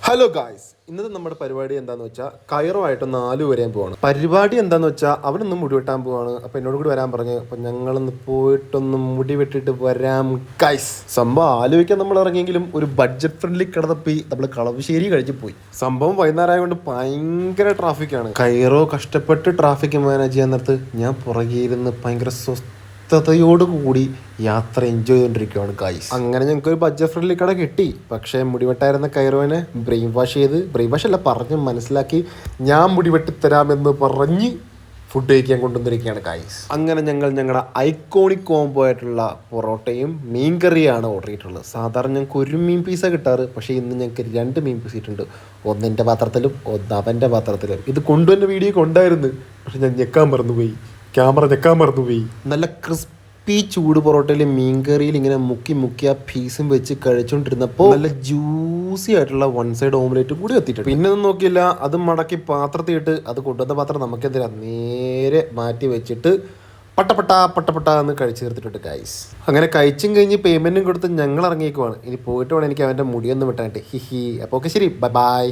Hello guys, ഇന്നത്തെ നമ്മുടെ പരിപാടി എന്താന്ന് വെച്ചാൽ കൈറോ ആയിട്ട് 4 വരെയും പോവാണ്. പരിപാടി എന്താന്ന് വെച്ചാൽ അവനൊന്ന് മുടി വെട്ടാൻ പോവാണ്. അപ്പോൾ എന്നോട് കൂടി വരാൻ പറഞ്ഞു. അപ്പോൾ ഞങ്ങളൊന്ന് പോയിട്ടൊന്ന് മുടി വെട്ടിട്ട് വരാം ഗായ്സ്. സംഭവം ആലോചിക്കാൻ നമ്മൾ ഇറങ്ങിയെങ്കിലും ഒരു ബഡ്ജറ്റ് ഫ്രണ്ട്ലി കിടന്നപ്പി നമ്മൾ കളവശ്ശേരി കഴിച്ച് പോയി. സംഭവം വൈകുന്നേരം കൊണ്ട് ഭയങ്കര ട്രാഫിക്കാണ്. കൈറോ കഷ്ടപ്പെട്ട് ട്രാഫിക് മാനേജ് ചെയ്യാൻ നേരത്ത് ഞാൻ പുറകെ ഇരുന്ന് ഭയങ്കര കൂടി യാത്ര എൻജോയ് ചെയ്തുകൊണ്ടിരിക്കുകയാണ് ഗൈസ്. അങ്ങനെ ഞങ്ങൾക്ക് ഒരു ബഡ്ജറ്റ് ഫ്രണ്ട്ലി കട കിട്ടി. പക്ഷേ മുടിവെട്ടായിരുന്ന കൈറോനെ ബ്രെയിൻ വാഷ് അല്ല പറഞ്ഞ് മനസ്സിലാക്കി ഞാൻ മുടിവെട്ടിത്തരാമെന്ന് പറഞ്ഞ് ഫുഡ് കഴിക്കാൻ കൊണ്ടുവന്നിരിക്കുകയാണ് ഗൈസ്. അങ്ങനെ ഞങ്ങളുടെ ഐക്കോണിക് കോംബോ ആയിട്ടുള്ള പൊറോട്ടയും മീൻ കറിയാണ് ഓർഡർ ചെയ്തിട്ടുള്ളത്. സാധാരണ ഞങ്ങൾക്ക് ഒരു മീൻ പീസാണ് കിട്ടാറ്, പക്ഷേ ഇന്ന് ഞങ്ങൾക്ക് 2 മീൻ പീസ് ഇട്ടുണ്ട്. ഒന്നെൻ്റെ പാത്രത്തിലും ഒന്ന് അവൻ്റെ പാത്രത്തിലും. ഇത് കൊണ്ടുവന്ന വീഡിയോ കൊണ്ടായിരുന്നു, പക്ഷെ ഞാൻ ക്യാമറ ഞെക്കാൻ മറന്നുപോയി. നല്ല ക്രിസ്പി ചൂട് പൊറോട്ടയിൽ മീൻകറിയിൽ ഇങ്ങനെ മുക്കി ആ പീസും വെച്ച് കഴിച്ചുകൊണ്ടിരുന്നപ്പോൾ നല്ല ജ്യൂസി ആയിട്ടുള്ള 1 സൈഡ് ഓംലേറ്റും കൂടി എത്തിയിട്ടുണ്ട്. പിന്നെ ഒന്നും നോക്കിയില്ല, അത് മടക്കി പാത്രത്തിയിട്ട് അത് കൊണ്ടുവന്ന പാത്രം നമുക്കെന്തിനാ നേരെ മാറ്റി വെച്ചിട്ട് പട്ടപ്പട്ട എന്ന് കഴിച്ചു തീർത്തിട്ടുണ്ട് ഗൈസ്. അങ്ങനെ കഴിച്ചും കഴിഞ്ഞ് പേയ്മെൻറ്റും കൊടുത്ത് ഞങ്ങൾ ഇറങ്ങിയേക്കുവാണ്. ഇനി പോയിട്ട് വേണം എനിക്ക് അവൻ്റെ മുടിയൊന്നും വിട്ടാനായിട്ട്. അപ്പോൾ ഓക്കെ, ശരി, ബൈ.